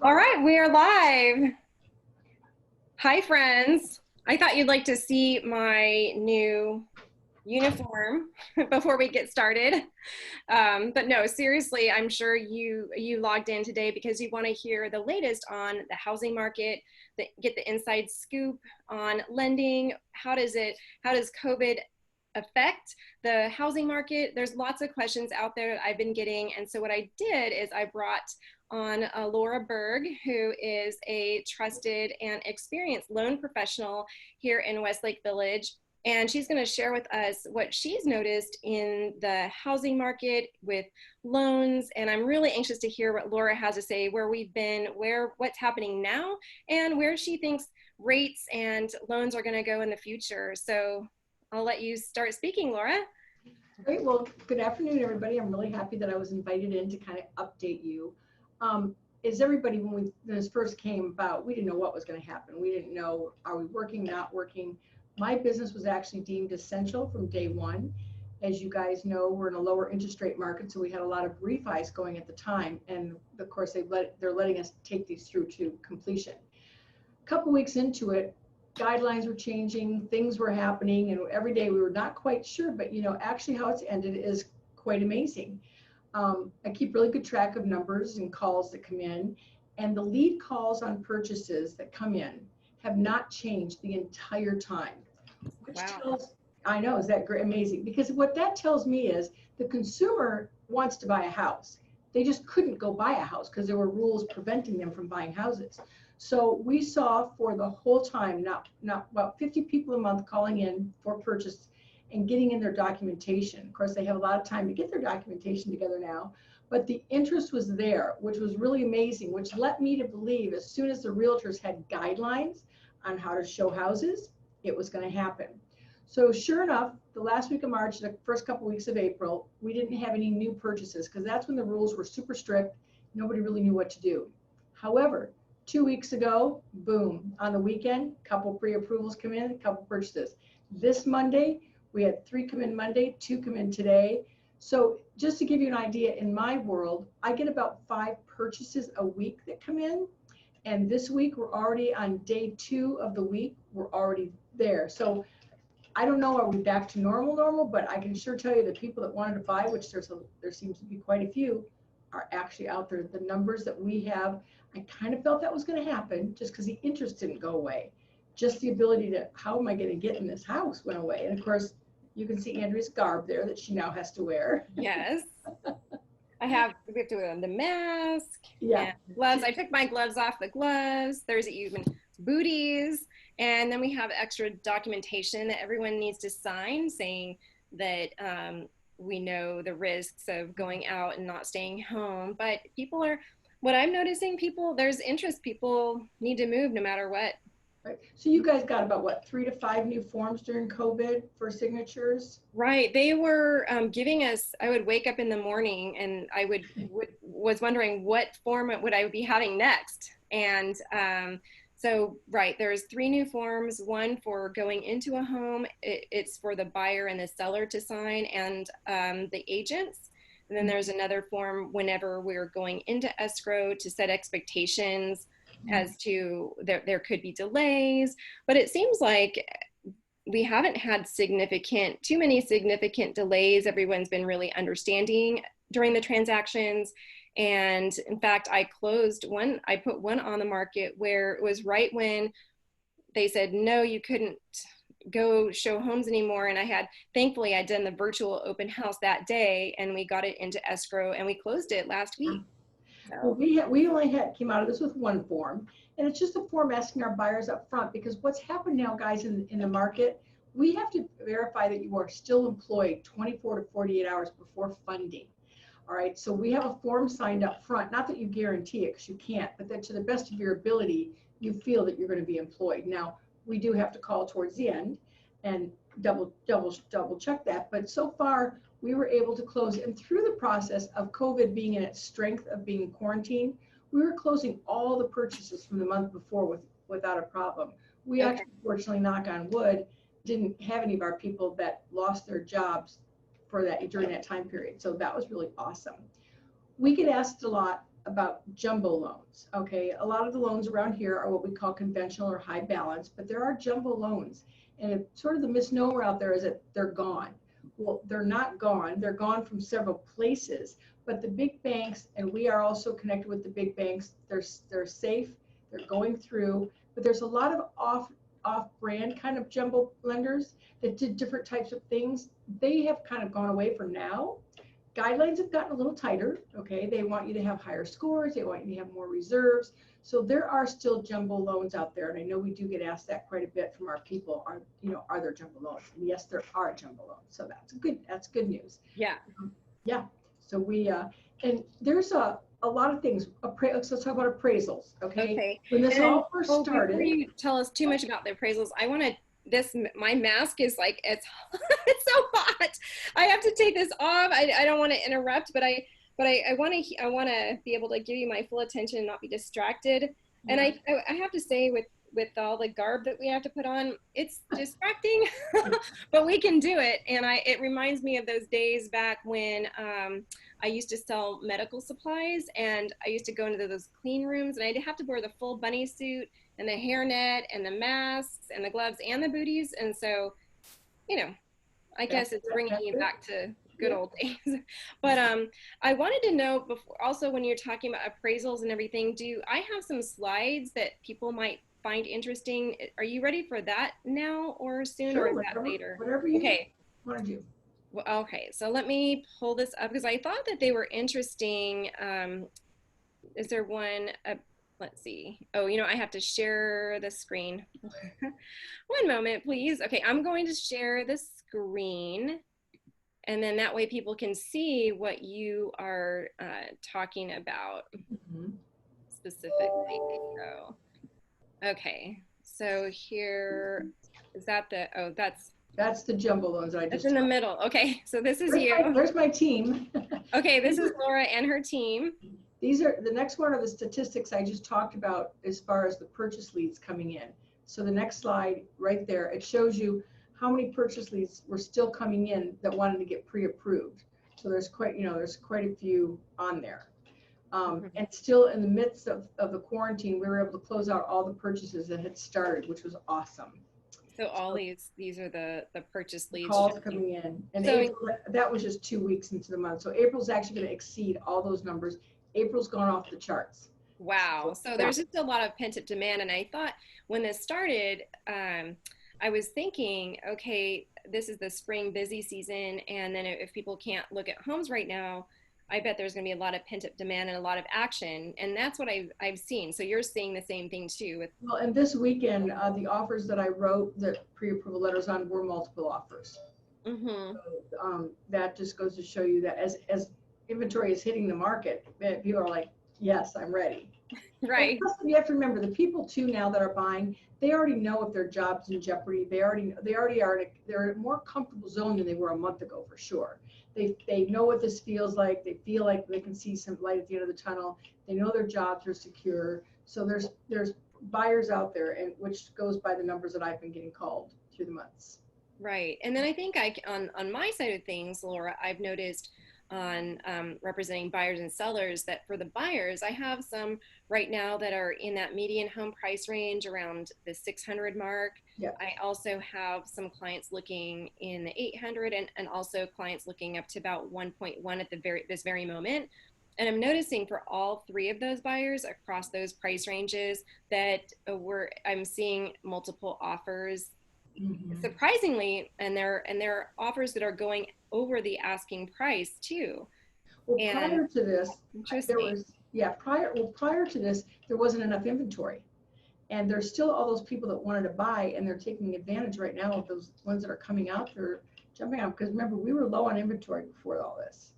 All right, we are live. Hi, friends. I thought you'd like to see my new uniform before we get started. But no, seriously, I'm sure you logged in today because you want to hear the latest on the housing market, get the inside scoop on lending. How does COVID affect the housing market? There's lots of questions out there that I've been getting. And so what I did is I brought on Laura Berg, who is a trusted and experienced loan professional here in Westlake Village. And she's going to share with us what she's noticed in the housing market with loans. And I'm really anxious to hear what Laura has to say, where we've been, what's happening now, and where she thinks rates and loans are going to go in the future. So I'll let you start speaking, Laura. Great. Well, good afternoon, everybody. I'm really happy that I was invited in to kind of update you. As everybody, when this first came about, we didn't know what was going to happen. We didn't know, are we working, not working? My business was actually deemed essential from day one. As you guys know, we're in a lower interest rate market, so we had a lot of refis going at the time. And of course, they're letting us take these through to completion. A couple weeks into it, guidelines were changing, things were happening, and every day we were not quite sure, but actually how it's ended is quite amazing. I keep really good track of numbers and calls that come in, and the lead calls on purchases that come in have not changed the entire time. Which tells, I know, is that great, amazing? Because what that tells me is the consumer wants to buy a house. They just couldn't go buy a house because there were rules preventing them from buying houses. So we saw for the whole time, not about 50 people a month calling in for purchase and getting in their documentation. Of course, they have a lot of time to get their documentation together now, but the interest was there, which was really amazing, which led me to believe as soon as the realtors had guidelines on how to show houses, it was going to happen. So sure enough, the last week of March, the first couple of weeks of April, we didn't have any new purchases because that's when the rules were super strict. Nobody really knew what to do. However, 2 weeks ago, boom, on the weekend, a couple pre-approvals come in, a couple purchases. This Monday, we had 3 come in Monday, 2 come in today. So just to give you an idea, in my world, I get about 5 purchases a week that come in. And this week, we're already on day 2 of the week, we're already there. So I don't know, are we back to normal, but I can sure tell you the people that wanted to buy, which there seems to be quite a few, are actually out there. The numbers that we have, I kind of felt that was going to happen just because the interest didn't go away. Just the ability to, how am I going to get in this house, went away. And of course, you can see Andrea's garb there that she now has to wear. Yes. we have to wear the mask, yeah, and gloves. I took my gloves off, the gloves. There's even booties. And then we have extra documentation that everyone needs to sign saying that we know the risks of going out and not staying home. But people are, what I'm noticing, there's interest. People need to move no matter what. Right. So you guys got about what, 3 to 5 new forms during COVID for signatures? Right. They were giving us, I would wake up in the morning and I was wondering what form would I be having next. And so, right, there's 3 new forms, one for going into a home. It's for the buyer and the seller to sign, and the agents. And then there's another form whenever we're going into escrow to set expectations as to there could be delays. But it seems like we haven't had too many significant delays. Everyone's been really understanding during the transactions. And in fact, I put one on the market where it was right when they said, no, you couldn't go show homes anymore. And thankfully I'd done the virtual open house that day, and we got it into escrow and we closed it last week. So. Well, we only came out of this with 1 form, and it's just a form asking our buyers up front, because what's happened now, guys, in the market, we have to verify that you are still employed 24 to 48 hours before funding. All right, so we have a form signed up front, not that you guarantee it because you can't, but that to the best of your ability, you feel that you're going to be employed. Now, we do have to call towards the end and double check that, but so far we were able to close. And through the process of COVID being in its strength of being quarantined, we were closing all the purchases from the month before without a problem. We actually, fortunately, knock on wood, didn't have any of our people that lost their jobs for that during that time period. So that was really awesome. We get asked a lot, about jumbo loans. Okay, a lot of the loans around here are what we call conventional or high balance, but there are jumbo loans, and it's sort of the misnomer out there is that they're gone. Well, they're not gone. They're gone from several places, but the big banks, and we are also connected with the big banks. They're safe. They're going through, but there's a lot of off-brand kind of jumbo lenders that did different types of things. They have kind of gone away for now. Guidelines have gotten a little tighter. Okay, they want you to have higher scores. They want you to have more reserves. So there are still jumbo loans out there, and I know we do get asked that quite a bit from our people. Are there jumbo loans? And yes, there are jumbo loans. So that's good news. Yeah. Yeah. So we and there's a lot of things. So let's talk about appraisals. Okay. When this all first started. Before you tell us too much about the appraisals, I want to. My mask is like, it's so hot. I have to take this off. I don't want to interrupt, but I want to be able to give you my full attention and not be distracted. And I have to say, with all the garb that we have to put on, it's distracting, but we can do it. And it reminds me of those days back when I used to sell medical supplies, and I used to go into those clean rooms, and I'd have to wear the full bunny suit and the hairnet and the masks and the gloves and the booties. And so, I guess it's bringing me back to good old days. But I wanted to know before, also when you're talking about appraisals and everything, I have some slides that people might find interesting. Are you ready for that now or soon? Sure, or is that later? Whatever you want to do. Well, okay, so let me pull this up because I thought that they were interesting. Is there one? Let's see. Oh, I have to share the screen. One moment, please. Okay, I'm going to share the screen, and then that way people can see what you are talking about specifically. So, okay, so here, is that that's the jumbo loans I just. It's in the middle. Okay, so this is you. There's my team. Okay, this is Laura and her team. These are the next one are the statistics I just talked about as far as the purchase leads coming in. So the next slide right there, it shows you how many purchase leads were still coming in that wanted to get pre-approved. So there's quite a few on there. And still in the midst of the quarantine, we were able to close out all the purchases that had started, which was awesome. So all these are the purchase leads. Calls coming in. And so April, that was just 2 weeks into the month. So April's actually going to exceed all those numbers. April's gone off the charts. Wow. So there's just a lot of pent-up demand. And I thought when this started, I was thinking, okay, this is the spring busy season. And then if people can't look at homes right now, I bet there's going to be a lot of pent-up demand and a lot of action. And that's what I've seen. So you're seeing the same thing too. Well, and this weekend, the offers that I wrote the pre-approval letters on were multiple offers. So, that just goes to show you that as inventory is hitting the market, people are like, yes, I'm ready. Right. You have to remember the people too now that are buying, they already know if their job's in jeopardy. They already are. They're in a more comfortable zone than they were a month ago for sure. They know what this feels like. They feel like they can see some light at the end of the tunnel. They know their jobs are secure. So there's buyers out there, and which goes by the numbers that I've been getting called through the months. Right. And then I think on my side of things, Laura, I've noticed on representing buyers and sellers that for the buyers, I have some right now that are in that median home price range around the 600 mark. Yeah. I also have some clients looking in the 800 and also clients looking up to about 1.1 at this very moment. And I'm noticing for all three of those buyers across those price ranges that I'm seeing multiple offers. Surprisingly, and they're offers that are going over the asking price too. Well, prior to this, prior to this, there wasn't enough inventory, and there's still all those people that wanted to buy, and they're taking advantage right now of those ones that are coming out. They're jumping out because remember we were low on inventory before all this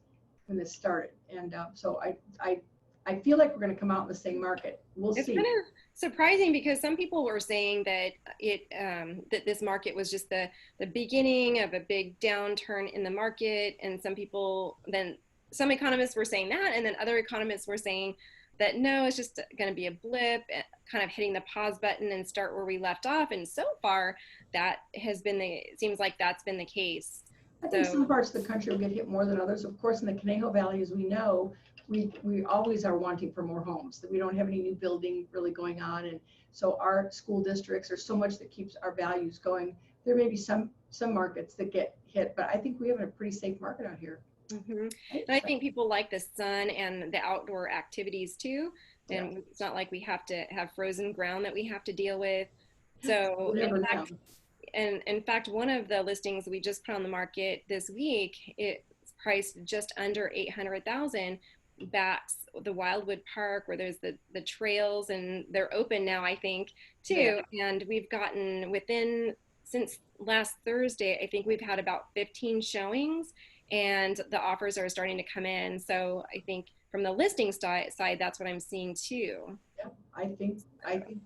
when this started, and so I feel like we're going to come out in the same market. We'll see. It's kind of surprising because some people were saying that that this market was just the beginning of a big downturn in the market, and some economists were saying that, and then other economists were saying that no, it's just going to be a blip, kind of hitting the pause button and start where we left off. And so far, it seems like that's been the case. I think some parts of the country will get hit more than others. Of course, in the Conejo Valley, as we know, we always are wanting for more homes, that we don't have any new building really going on. And so our school districts are so much that keeps our values going. There may be some markets that get hit, but I think we have a pretty safe market out here. Mm-hmm. And I think people like the sun and the outdoor activities too. And it's not like we have to have frozen ground that we have to deal with. So in fact, one of the listings we just put on the market this week, it's priced just under 800,000. That's the Wildwood Park where there's the trails, and they're open now, I think, too. Yeah. And we've gotten since last Thursday, I think we've had about 15 showings, and the offers are starting to come in. So I think from the listing side, that's what I'm seeing too. Yeah, I think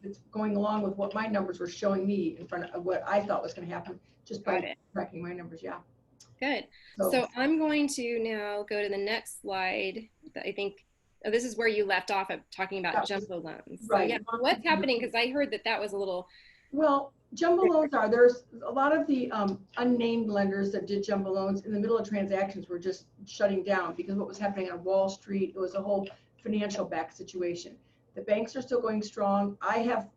it's going along with what my numbers were showing me in front of what I thought was going to happen just by tracking my numbers. Yeah. Good. So I'm going to now go to the next slide. I think this is where you left off of talking about jumbo loans. Right. So, yeah, what's happening? Because I heard that was a little. Well, jumbo loans there's a lot of the unnamed lenders that did jumbo loans in the middle of transactions were just shutting down because what was happening on Wall Street, it was a whole financial back situation. The banks are still going strong. I have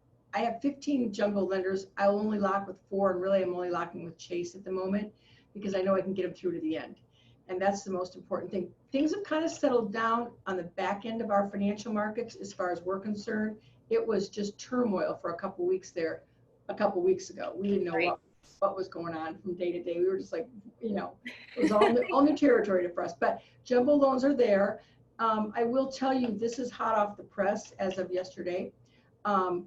15 jumbo lenders. I will only lock with 4, and really I'm only locking with Chase at the moment because I know I can get them through to the end. And that's the most important thing. Things have kind of settled down on the back end of our financial markets as far as we're concerned. It was just turmoil for a couple weeks there. A couple weeks ago, we didn't know what was going on from day to day. We were just like, it was all new territory for us. But jumbo loans are there. I will tell you, this is hot off the press as of yesterday. Some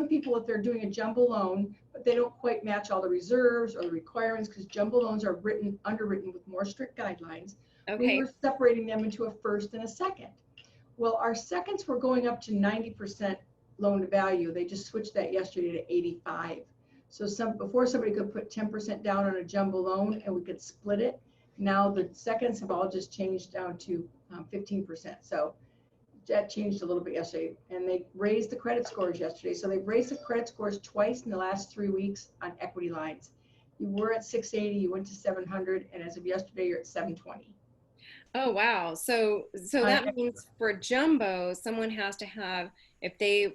people, if they're doing a jumbo loan, but they don't quite match all the reserves or the requirements because jumbo loans are underwritten with more strict guidelines. Okay. We were separating them into a first and a second. Well, our seconds were going up to 90% loan to value. They just switched that yesterday to 85. So before somebody could put 10% down on a jumbo loan and we could split it. Now the seconds have all just changed down to 15%. So that changed a little bit yesterday, and they raised the credit scores yesterday. So they've raised the credit scores twice in the last 3 weeks on equity lines. You were at 680, you went to 700, and as of yesterday, you're at 720. Oh, wow. So that means for jumbo, someone has to have, if they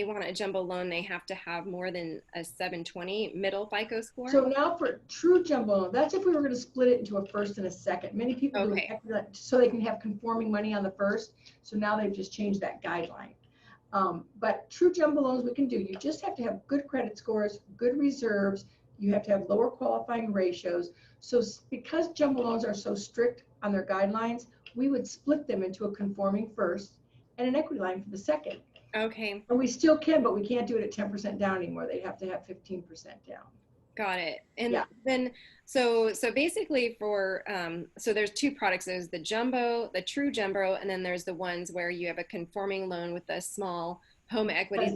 want a jumbo loan, they have to have more than a 720 middle FICO score. So now for true jumbo loan, that's if we were going to split it into a first and a second. Many people do it so they can have conforming money on the first. So now they've just changed that guideline. But true jumbo loans we can do. You just have to have good credit scores, good reserves. You have to have lower qualifying ratios. So because jumbo loans are so strict on their guidelines, we would split them into a conforming first and an equity line for the second. Okay. And we still can, but we can't do it at 10% down anymore. They have to have 15% down. Got it. And then, so basically for, so there's 2 products. There's the jumbo, the true jumbo, and then there's the ones where you have a conforming loan with a small home equity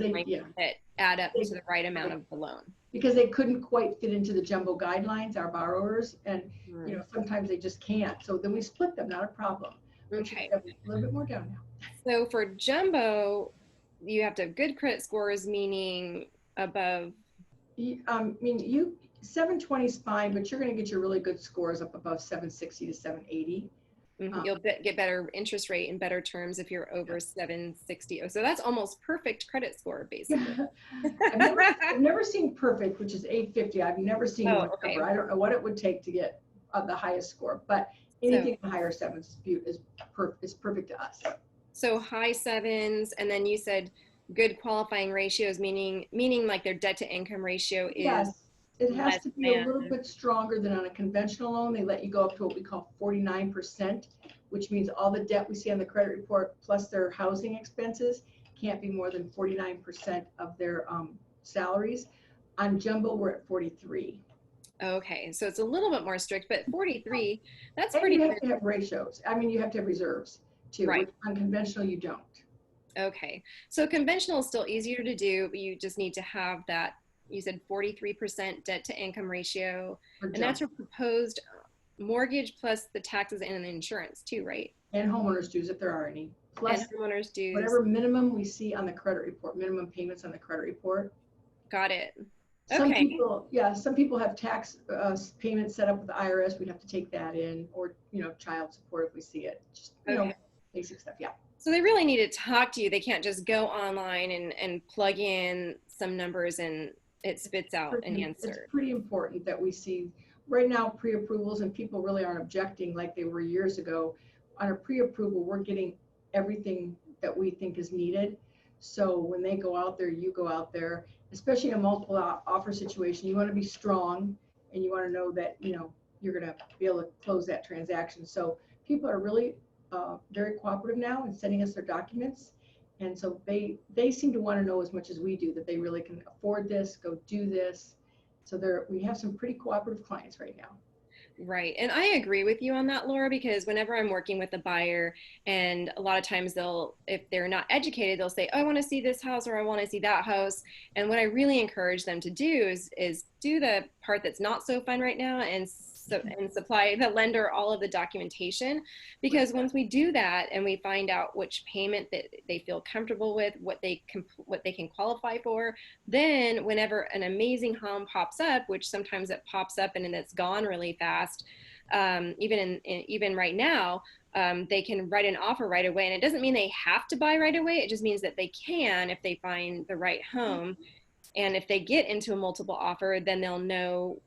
that add up to the right amount of the loan. Because they couldn't quite fit into the jumbo guidelines, our borrowers, and sometimes they just can't. So then we split them, not a problem. Okay. A little bit more down now. So for jumbo, you have to have good credit scores, meaning above. 720 is fine, but you're going to get your really good scores up above 760 to 780. You'll get better interest rate and better terms if you're over 760. So that's almost perfect credit score, basically. I've never seen perfect, which is 850. I've never seen one ever. I don't know what it would take to get the highest score, but anything higher 7s is perfect to us. So high 7s, and then you said good qualifying ratios, meaning like their debt to income ratio is. Yes, it has to be a little bit stronger than on a conventional loan. They let you go up to what we call 49%, which means all the debt we see on the credit report plus their housing expenses can't be more than 49% of their salaries. On jumbo, we're at 43. Okay, so it's a little bit more strict, but 43, that's and pretty good. You have to have ratios. I mean, you have to have reserves too. Right. On conventional, you don't. Okay, so conventional is still easier to do, but you just need to have that, you said 43% debt to income ratio, and that's your proposed mortgage plus the taxes and the insurance too, right? And homeowners dues if there are any. Plus and homeowners dues. Whatever minimum we see on the credit report, minimum payments on the credit report. Got it. Some people have tax payments set up with the IRS. We'd have to take that in, or child support if we see it. Just basic stuff. Yeah. So they really need to talk to you. They can't just go online and plug in some numbers and it spits out an It's answer. pretty important that we see right now pre-approvals, and people really aren't objecting like they were years ago. On a pre-approval, we're getting everything that we think is needed. So when they go out there, you go out there, especially in a multiple offer situation, you want to be strong and you want to know that, you know, you're going to be able to close that transaction. So people are really very cooperative now in sending us their documents. And so they seem to want to know as much as we do, that they really can afford this, go do this. So we have some pretty cooperative clients right now. Right. And I agree with you on that, Laura, because whenever I'm working with a buyer, and a lot of times if they're not educated, they'll say, oh, I want to see this house or I want to see that house. And what I really encourage them to do is do the part that's not so fun right now and supply the lender all of the documentation, because once we do that and we find out which payment that they feel comfortable with, what they can qualify for, then whenever an amazing home pops up, which sometimes it pops up and then it's gone really fast, even right now, they can write an offer right away. And it doesn't mean they have to buy right away. It just means that they can if they find the right home. And if they get into a multiple offer, then they'll know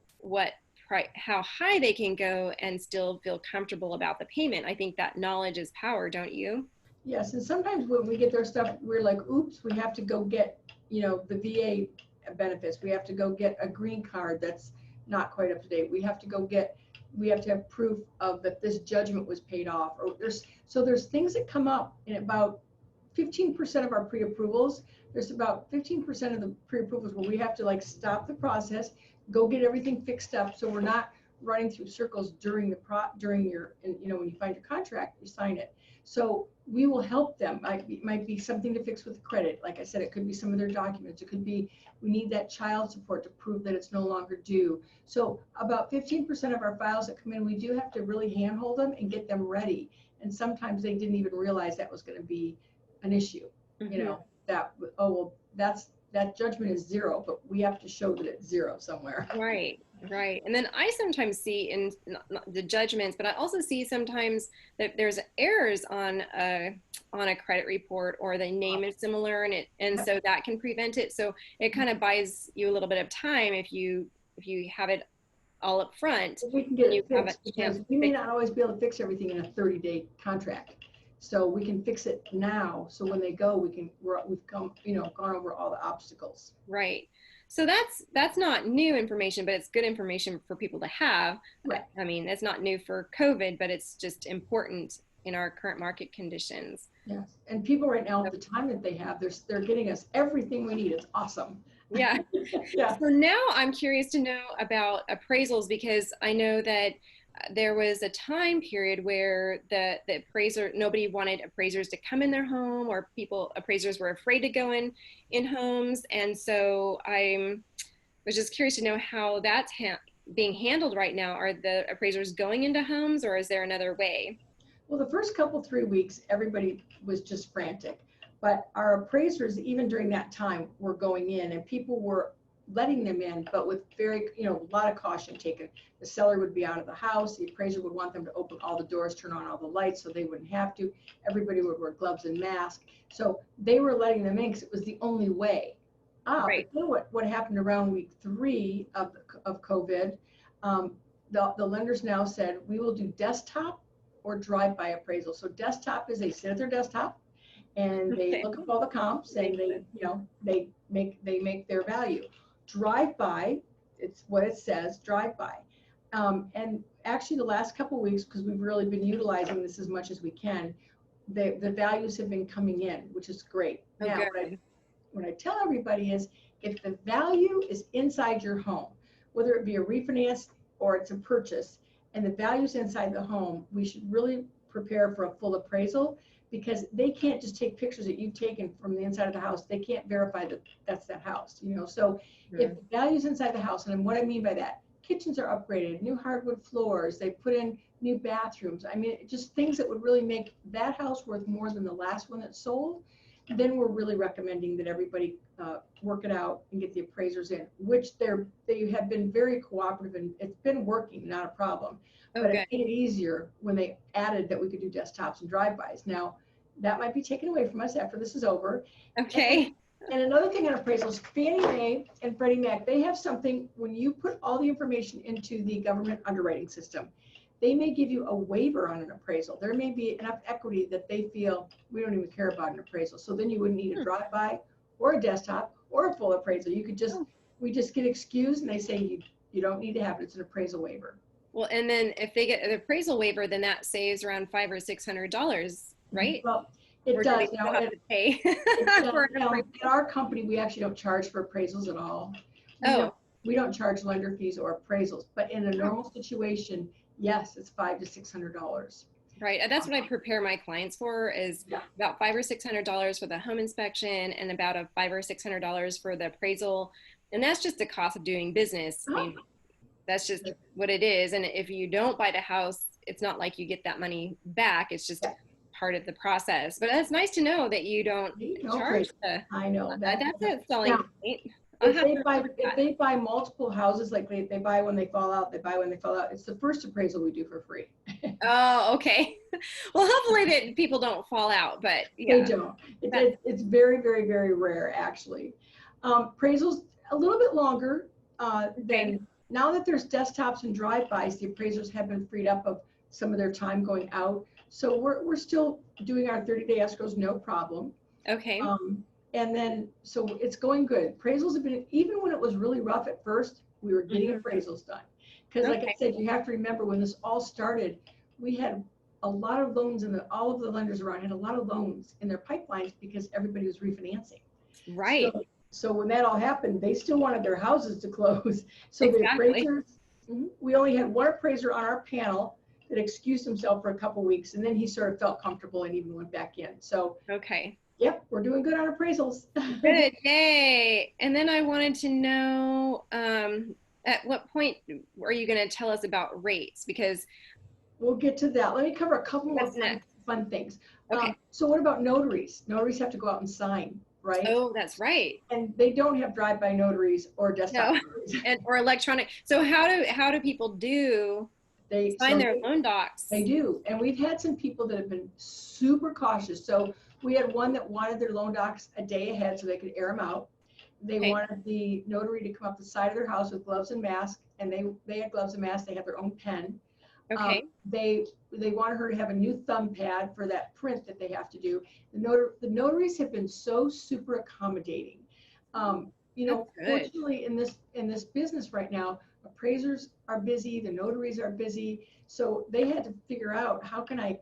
how high they can go and still feel comfortable about the payment. I think that knowledge is power, don't you? Yes, and sometimes when we get their stuff, we're like, oops, we have to go get, you know, the VA benefits. We have to go get a green card that's not quite up to date. We have to have proof of that this judgment was paid off. Or there's things that come up in about 15% of our pre-approvals. There's about 15% of the pre-approvals where we have to like stop the process, go get everything fixed up, so we're not running through circles during your, you know, when you find your contract, you sign it. So we will help them. It might be something to fix with credit. Like I said, it could be some of their documents. It could be we need that child support to prove that it's no longer due. So about 15% of our files that come in, we do have to really handhold them and get them ready. And sometimes they didn't even realize that was going to be an issue. Mm-hmm. You know, that, oh, well, that judgment is zero, but we have to show that it's zero somewhere. Right. Right. And then I sometimes see in the judgments, but I also see sometimes that there's errors on a credit report, or the name is similar, and so that can prevent it. So it kind of buys you a little bit of time if you have it all up front. We can get it fixed, because we may not always be able to fix everything in a 30-day contract. So we can fix it now. So when they go, we've come, you know, gone over all the obstacles. Right. So that's not new information, but it's good information for people to have. Right. I mean, it's not new for COVID, but it's just important in our current market conditions. Yes. And people right now, at the time that they have, they're getting us everything we need. It's awesome. Yeah. Yeah. So now I'm curious to know about appraisals, because I know that there was a time period where the appraiser, nobody wanted appraisers to come in their home, or appraisers were afraid to go in homes. And so I was just curious to know how that's being handled right now. Are the appraisers going into homes, or is there another way? Well, the first 3 weeks, everybody was just frantic, but our appraisers, even during that time, were going in, and people were letting them in, but with very, you know, a lot of caution taken. The seller would be out of the house. The appraiser would want them to open all the doors, turn on all the lights so they wouldn't have to. Everybody would wear gloves and masks. So they were letting them in because it was the only way. Right. But then what happened around week 3 of COVID, the lenders now said, we will do desktop or drive-by appraisal. So desktop is they sit at their desktop and they look up all the comps, and they, you know, they make their value. Drive-by, it's what it says, drive-by. And actually the last couple of weeks, because we've really been utilizing this as much as we can, the values have been coming in, which is great. Oh, now, what I tell everybody is, if the value is inside your home, whether it be a refinance or it's a purchase, and the value's inside the home, we should really prepare for a full appraisal, because they can't just take pictures that you've taken from the inside of the house. They can't verify that that's that house, you know. So if the value's inside the house, and what I mean by that, kitchens are upgraded, new hardwood floors, they put in new bathrooms. I mean, just things that would really make that house worth more than the last one that sold. Then we're really recommending that everybody work it out and get the appraisers in, which they have been very cooperative, and it's been working, not a problem. But it made it easier when they added that we could do desktops and drive-bys. Now, that might be taken away from us after this is over. Okay. And another thing on appraisals, Fannie Mae and Freddie Mac, they have something, when you put all the information into the government underwriting system, they may give you a waiver on an appraisal. There may be enough equity that they feel we don't even care about an appraisal. So then you wouldn't need a drive-by or a desktop or a full appraisal. You could just, we just get excused and they say you don't need to have it. It's an appraisal waiver. Well, and then if they get an appraisal waiver, then that saves around $500 or $600, right? Well, it Or does. do they still have to pay for an appraisal? In our company, we actually don't charge for appraisals at all. We don't charge lender fees or appraisals, but in a normal situation, yes, it's $500 to $600. Right. That's what I prepare my clients for, is about $500 or $600 for the home inspection and about $500 or $600 for the appraisal. And that's just the cost of doing business. I mean, that's just what it is. And if you don't buy the house, it's not like you get that money back. It's just part of the process. But it's nice to know that you don't charge the, I know that's a selling point. If they buy multiple houses, like they buy when they fall out, it's the first appraisal we do for free. Oh, okay. Well, hopefully that people don't fall out, but They don't. It's very, very, very rare, actually. Appraisals a little bit longer than, now that there's desktops and drive-bys, the appraisers have been freed up of some of their time going out. So we're still doing our 30-day escrows, no problem. Okay. And then, so it's going good. Appraisals have been, even when it was really rough at first, we were getting appraisals done. Because like I said, you have to remember when this all started, we had a lot of loans, and all of the lenders around had a lot of loans in their pipelines because everybody was refinancing. Right. So when that all happened, they still wanted their houses to close. So the appraisers, we only had one appraiser on our panel that excused himself for a couple of weeks, and then he sort of felt comfortable and even went back in. So yep, we're doing good on appraisals. Good, yay. And then I wanted to know, at what point are you going to tell us about rates? Because we'll get to that. Let me cover a couple more fun things. Okay. So what about notaries? Notaries have to go out and sign, right? Oh, that's right. And they don't have drive-by notaries or desktop notaries. Or electronic. So how do people do sign their loan docs? They do. And we've had some people that have been super cautious. So we had one that wanted their loan docs a day ahead so they could air them out. They wanted the notary to come up the side of their house with gloves and mask, and they had gloves and masks. They had their own pen. Okay. They wanted her to have a new thumb pad for that print that they have to do. The notaries have been so super accommodating. Fortunately in this business right now, appraisers are busy, the notaries are busy, so they had to figure out, how can I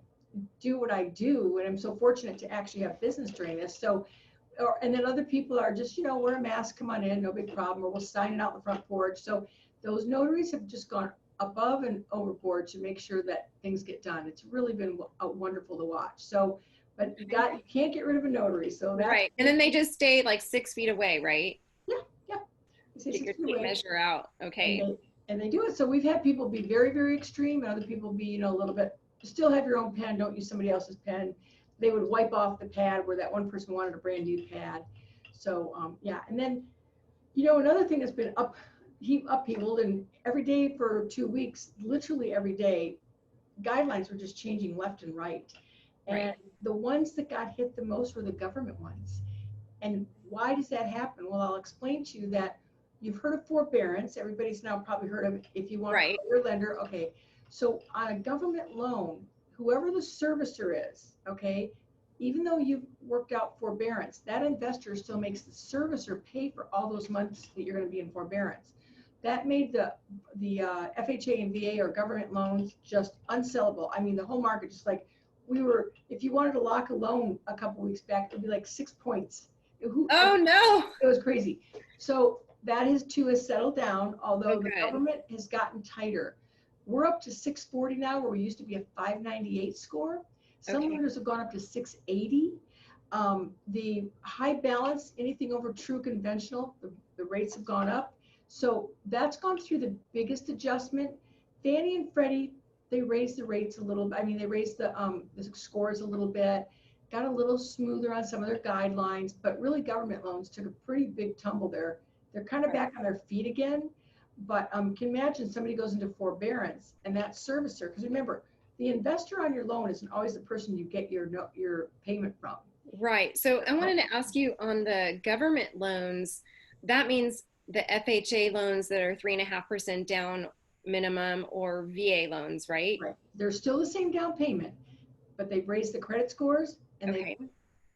do what I do? And I'm so fortunate to actually have business during this. So, and then other people are just, wear a mask, come on in, no big problem, or we'll sign it out in the front porch. So those notaries have just gone above and overboard to make sure that things get done. It's really been wonderful to watch. So, but you can't get rid of a notary. So that's right. And then they just stay like 6 feet away, right? Yeah. Get your tape measure out. Okay. And they do it. So we've had people be very, very extreme, and other people be, a little bit, still have your own pen, don't use somebody else's pen. They would wipe off the pad where that one person wanted a brand new pad. So and then, another thing that's been upheavaled, and every day for 2 weeks, literally every day, guidelines were just changing left and right. And the ones that got hit the most were the government ones. And why does that happen? Well, I'll explain to you that you've heard of forbearance. Everybody's now probably heard of it. If you want to call your lender, okay. So on a government loan, whoever the servicer is, okay, even though you've worked out forbearance, that investor still makes the servicer pay for all those months that you're going to be in forbearance. That made the FHA and VA or government loans just unsellable. I mean, the whole market, just like if you wanted to lock a loan a couple weeks back, it'd be like 6 points. Oh no! It was crazy. So that has settled down, although the government has gotten tighter. We're up to 640 now, where we used to be a 598 score. Some lenders have gone up to 680. The high balance, anything over true conventional, the rates have gone up. So that's gone through the biggest adjustment. Fannie and Freddie, they raised the rates a little bit. I mean, they raised the scores a little bit, got a little smoother on some of their guidelines, but really government loans took a pretty big tumble there. They're kind of back on their feet again. But can imagine somebody goes into forbearance, and that servicer, because remember, The investor on your loan isn't always the person you get your payment from. Right. So I wanted to ask you on the government loans, that means the FHA loans that are 3.5% down minimum or VA loans, right? Right. They're still the same down payment, but they've raised the credit scores, and Okay.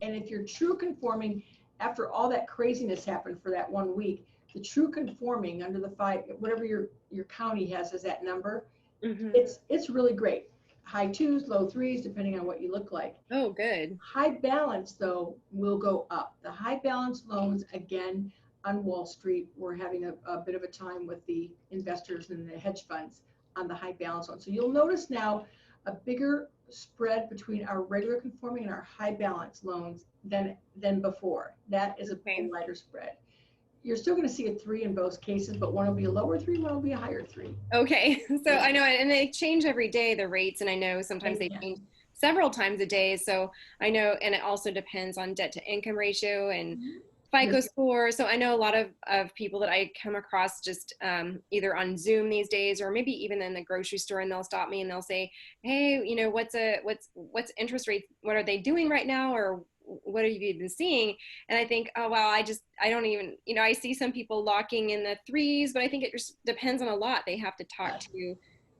and if you're true conforming, after all that craziness happened for that 1 week, the true conforming under the five, whatever your county has as that number, Mm-hmm. it's really great. High twos, low threes, depending on what you look like. Oh, good. High balance, though, will go up. The high balance loans, again, on Wall Street, we're having a bit of a time with the investors and the hedge funds on the high balance ones. So you'll notice now a bigger spread between our regular conforming and our high balance loans than before. That is a lighter spread. You're still going to see a 3 in both cases, but one will be a lower 3, one will be a higher 3. Okay. So I know, and they change every day, the rates, and I know sometimes they change several times a day. So I know, and it also depends on debt to income ratio and FICO score. So I know a lot of people that I come across just either on Zoom these days, or maybe even in the grocery store, and they'll stop me and they'll say, hey, you know, what's interest rate? What are they doing right now? Or what have you been seeing? And I think, oh, wow, I don't even, you know, I see some people locking in the 3s, but I think it just depends on a lot. They have to talk to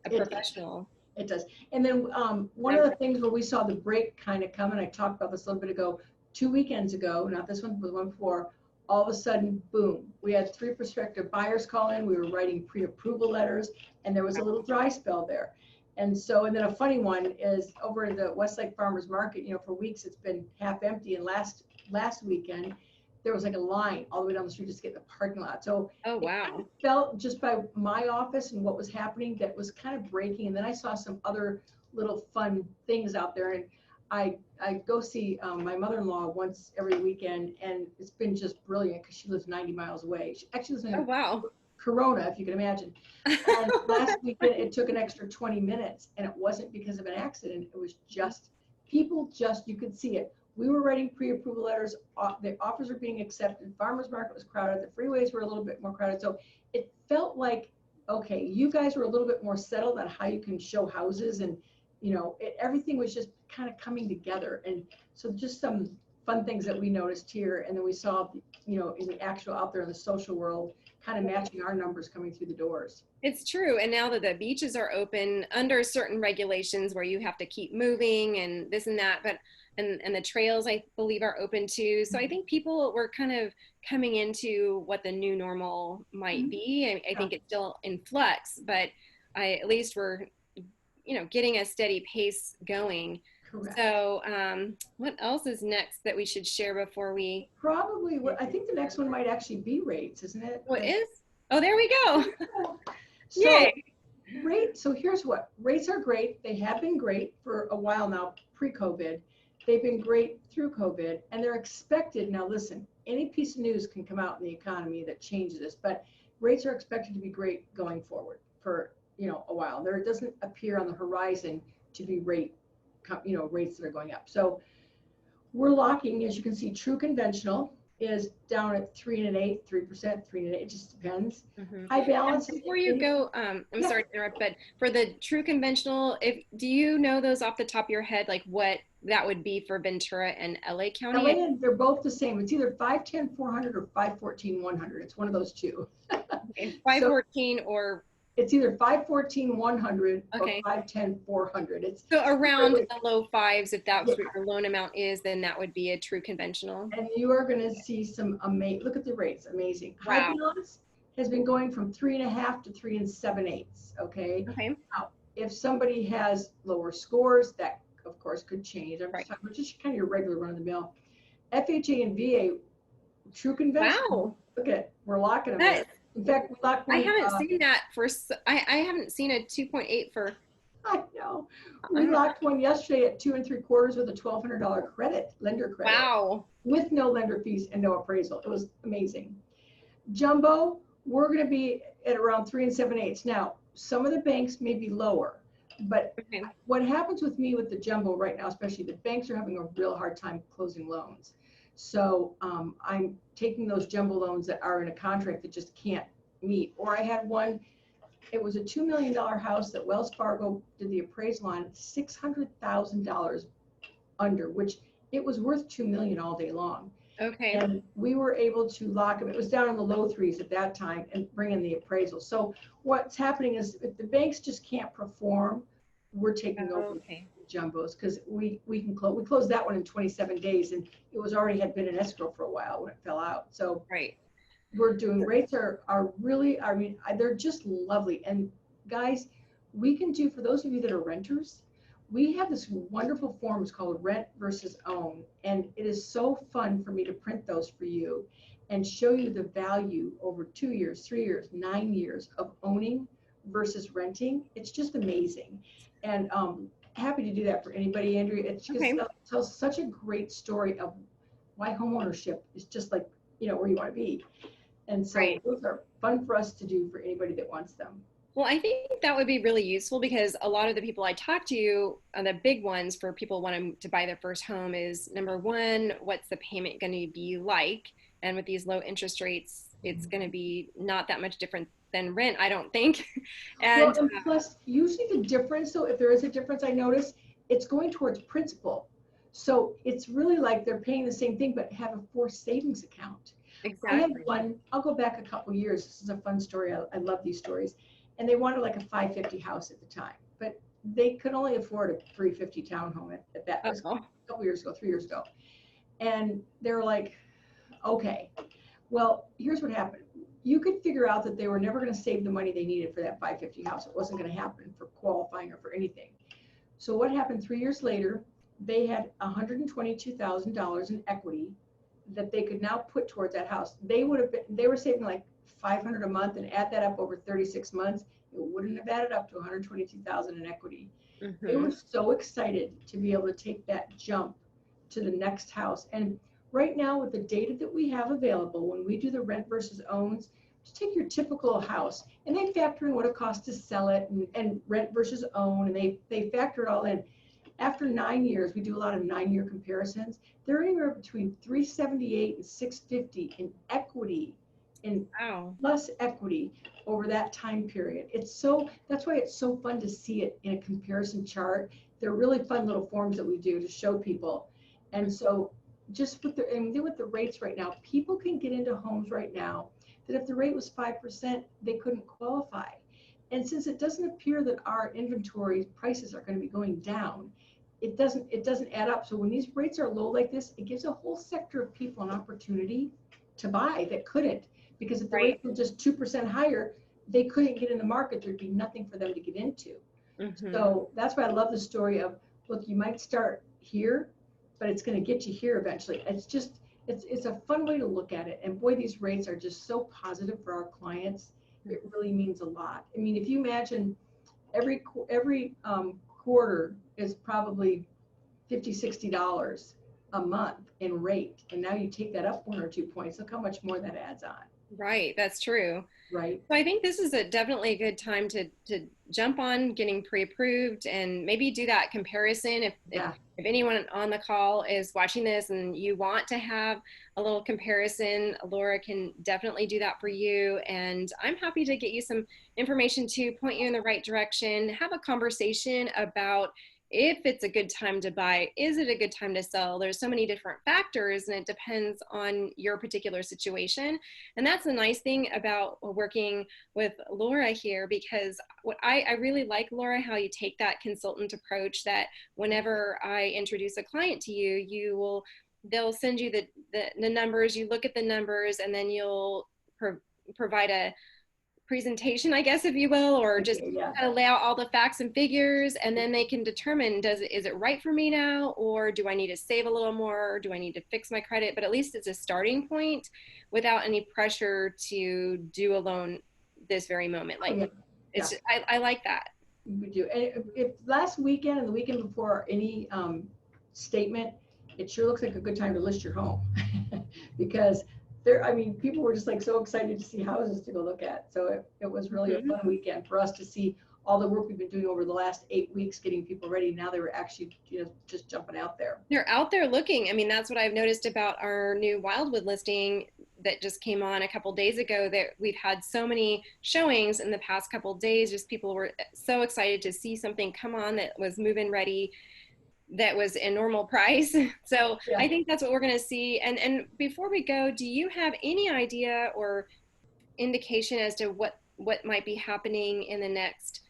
a professional. It does. And then one of the things where we saw the break kind of come, and I talked about this a little bit ago, 2 weekends ago, not this one, but the one before, all of a sudden, boom, we had 3 prospective buyers call in. We were writing pre-approval letters, and there was a little dry spell there. And so, and then a funny one is over at the Westlake Farmers Market, you know, for weeks it's been half empty. And last weekend, there was like a line all the way down the street just to get in the parking lot. So oh, wow. It kind of felt just by my office and what was happening that was kind of breaking. And then I saw some other little fun things out there. And I go see my mother-in-law once every weekend, and it's been just brilliant because she lives 90 miles away. She actually lives in oh, wow. Corona, if you can imagine. And last weekend, it took an extra 20 minutes, and it wasn't because of an accident. It was just people you could see it. We were writing pre-approval letters. The offers were being accepted. Farmers market was crowded. The freeways were a little bit more crowded. So it felt like, okay, you guys were a little bit more settled on how you can show houses, and you know, everything was just kind of coming together. And so just some fun things that we noticed here, and then we saw, you know, in the actual out there in the social world, kind of matching our numbers coming through the doors. It's true. And now that the beaches are open under certain regulations where you have to keep moving and this and that, but and the trails, I believe, are open too. So I think people were kind of coming into what the new normal might be. I think it's still in flux, but at least we're, you know, getting a steady pace going. Correct. So what else is next that we should share before we? Probably, I think the next one might actually be rates, isn't it? What is? Oh, there we go. So, yay. So here's what, rates are great. They have been great for a while now, pre-COVID. They've been great through COVID, and they're expected. Now listen, any piece of news can come out in the economy that changes this, but rates are expected to be great going forward for, you know, a while. There doesn't appear on the horizon to be rates that are going up. So we're locking, as you can see, true conventional is down at 3 1/8, 3%, 3 1/8. It just depends. High balance. Before you go, I'm sorry to interrupt, but for the true conventional, do you know those off the top of your head, like what that would be for Ventura and LA County? LA, they're both the same. It's either 510-400 or 514-100. It's one of those two. Okay, 514 or. It's either 514-100 or 510-400. It's so around the low 5s. If that's what your loan amount is, then that would be a true conventional. And you are going to see some amazing. Look at the rates, amazing. Wow. High balance has been going from 3.5 to 3 7/8. Okay. Now, if somebody has lower scores, that of course could change. I'm just talking about just kind of your regular run of the mill. FHA and VA, true conventional. Wow. Look at, we're locking them. In fact, I haven't seen that for. I haven't seen a 2.8 for. I know. We locked one yesterday at 2 3/4 with a $1,200 credit, lender credit. Wow. With no lender fees and no appraisal. It was amazing. Jumbo, we're going to be at around 3 7/8. Now, some of the banks may be lower, but what happens with me with the jumbo right now, especially the banks are having a real hard time closing loans. So I'm taking those jumbo loans that are in a contract that just can't meet. Or I had one It was a $2 million house that Wells Fargo did the appraisal on, $600,000 under, which it was worth $2 million all day long. Okay. And we were able to lock them. It was down in the low threes at that time and bring in the appraisal. So what's happening is if the banks just can't perform, we're taking over jumbos because we can close. We closed that one in 27 days and it was already had been in escrow for a while when it fell out. So we're doing rates are really, I mean, they're just lovely. And guys, we can do, for those of you that are renters, we have this wonderful forms called Rent versus Own, and it is so fun for me to print those for you and show you the value over 2 years, 3 years, 9 years of owning versus renting. It's just amazing. And happy to do that for anybody, Andrea. It just tells such a great story of why homeownership is just like, you know, where you want to be. And so those are fun for us to do for anybody that wants them. Well, I think that would be really useful because a lot of the people I talk to, the big ones for people wanting to buy their first home is, number one, what's the payment going to be like? And with these low interest rates, it's going to be not that much different than rent, I don't think. And, well, and plus, usually the difference, so if there is a difference, I notice, it's going towards principal. So it's really like they're paying the same thing, but have a forced savings account. Exactly. I had one, I'll go back a couple years. This is a fun story. I love these stories. And they wanted like a 550 house at the time, but they could only afford a 350 townhome at that a couple years ago, 3 years ago. And they're like, okay, well, here's what happened. You could figure out that they were never going to save the money they needed for that 550 house. It wasn't going to happen for qualifying or for anything. So what happened 3 years later, they had $122,000 in equity that they could now put towards that house. They were saving like $500 a month, and add that up over 36 months, it wouldn't have added up to $122,000 in equity. They were so excited to be able to take that jump to the next house. And right now with the data that we have available, when we do the rent versus owns, just take your typical house and they factor in what it costs to sell it and rent versus own, and they factor it all in. After 9 years, we do a lot of 9-year comparisons. They're anywhere between 378 and 650 in equity, in plus equity over that time period. That's why it's so fun to see it in a comparison chart. They're really fun little forms that we do to show people. And so just with the rates right now, people can get into homes right now that if the rate was 5%, they couldn't qualify. And since it doesn't appear that our inventory prices are going to be going down, it doesn't add up. So when these rates are low like this, it gives a whole sector of people an opportunity to buy that couldn't. Because if the rates were just 2% higher, they couldn't get in the market. There'd be nothing for them to get into. So that's why I love the story of, look, you might start here, but it's going to get you here eventually. It's a fun way to look at it. And boy, these rates are just so positive for our clients. It really means a lot. I mean, if you imagine every quarter is probably $50, $60 a month in rate. And now you take that up 1 or 2 points. Look how much more that adds on. Right, that's true. Right. So I think this is definitely a good time to jump on getting pre-approved and maybe do that comparison. If anyone on the call is watching this and you want to have a little comparison, Laura can definitely do that for you. And I'm happy to get you some information to point you in the right direction, have a conversation about if it's a good time to buy, is it a good time to sell? There's so many different factors and it depends on your particular situation. And that's the nice thing about working with Laura here, because what I really like, Laura, how you take that consultant approach, that whenever I introduce a client to you, they'll send you the numbers, you look at the numbers, and then you'll provide a presentation, I guess, if you will, or just kind of lay out all the facts and figures, and then they can determine, is it right for me now, or do I need to save a little more, or do I need to fix my credit? But at least it's a starting point without any pressure to do a loan this very moment. Like, I like that. We do. And if last weekend and the weekend before any statement, it sure looks like a good time to list your home because people were just like so excited to see houses to go look at. So it was really a fun weekend for us to see all the work we've been doing over the last 8 weeks, getting people ready. Now they were actually, just jumping out there. They're out there looking. I mean, that's what I've noticed about our new Wildwood listing. that just came on a couple days ago that we've had so many showings in the past couple days. Just people were so excited to see something come on that was move-in ready, that was a normal price. So Yeah. I think that's what we're going to see. And before we go, do you have any idea or indication as to what might be happening in the next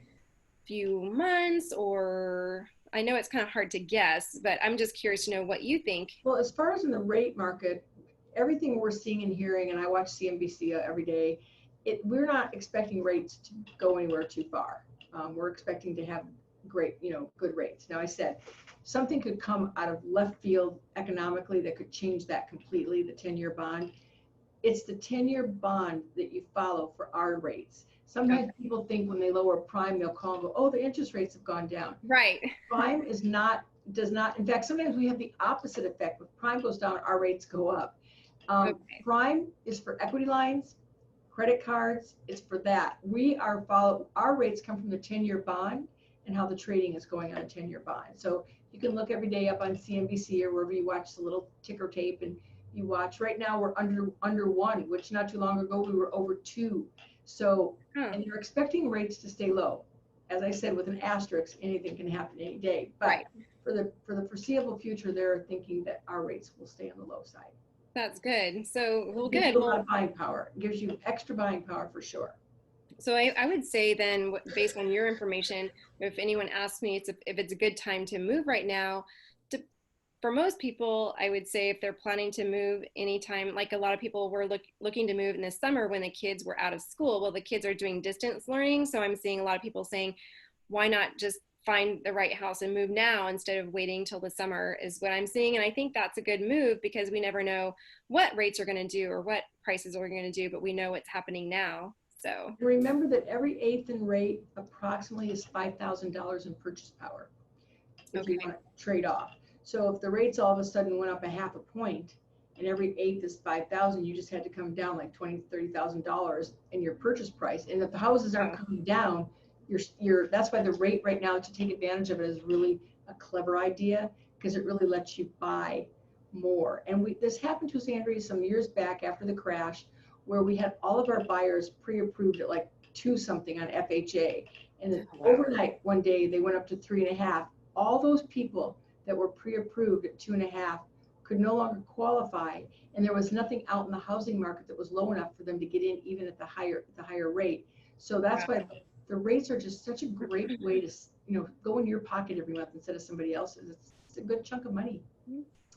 few months? Or I know it's kind of hard to guess, but I'm just curious to know what you think. Well, as far as in the rate market, everything we're seeing and hearing, and I watch CNBC every day, we're not expecting rates to go anywhere too far. We're expecting to have great, good rates. Now, I said something could come out of left field economically that could change that completely, the 10-year bond. It's the 10-year bond that you follow for our rates. Sometimes people think when they lower prime, they'll call and go, oh, the interest rates have gone down. Right. Prime does not, in fact, sometimes we have the opposite effect. When prime goes down, our rates go up. Prime is for equity lines, credit cards, it's for that. Our rates come from the 10-year bond and how the trading is going on a 10-year bond. So you can look every day up on CNBC or wherever you watch the little ticker tape, and you watch. Right now we're under 1, which not too long ago we were over 2. So, and you're expecting rates to stay low. As I said, with an asterisk, anything can happen any day. But for the foreseeable future, they're thinking that our rates will stay on the low side. That's good. So, well, it gives good. you a lot of buying power. It gives you extra buying power for sure. So I would say then, based on your information, if anyone asks me if it's a good time to move right now, for most people, I would say if they're planning to move anytime, like a lot of people were looking to move in the summer when the kids were out of school. Well, the kids are doing distance learning. So I'm seeing a lot of people saying, why not just find the right house and move now instead of waiting till the summer, is what I'm seeing. And I think that's a good move because we never know what rates are going to do or what prices are going to do, but we know what's happening now. So remember that every eighth in rate approximately is $5,000 in purchase power if you want to trade off. So if the rates all of a sudden went up a half a point and every eighth is 5,000, you just had to come down like $20,000, $30,000 in your purchase price. And if the houses aren't coming down, that's why the rate right now to take advantage of it is really a clever idea, because it really lets you buy more. And this happened to us, Andrea, some years back after the crash, where we had all of our buyers pre-approved at like 2 something on FHA. And then overnight one day they went up to 3.5. All those people that were pre-approved at 2.5 could no longer qualify, and there was nothing out in the housing market that was low enough for them to get in even at the higher rate. So that's why the rates are just such a great way to go in your pocket every month instead of somebody else's. It's a good chunk of money.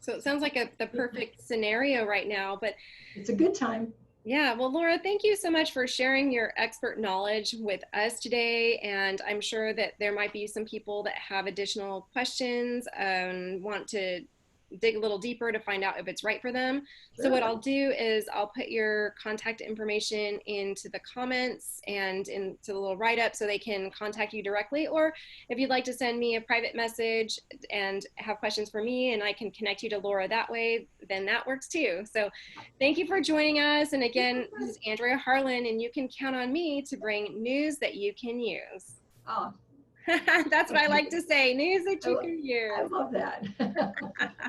So it sounds like the perfect scenario right now, but it's a good time. Yeah, well, Laura, thank you so much for sharing your expert knowledge with us today. And I'm sure that there might be some people that have additional questions and want to dig a little deeper to find out if it's right for them. Sure. So what I'll do is I'll put your contact information into the comments and into the little write-up so they can contact you directly. Or if you'd like to send me a private message and have questions for me and I can connect you to Laura that way, then that works too. So thank you for joining us. And again, this is Andrea Harlan, and you can count on me to bring news that you can use. Oh. That's what I like to say, news that you can use. I love that.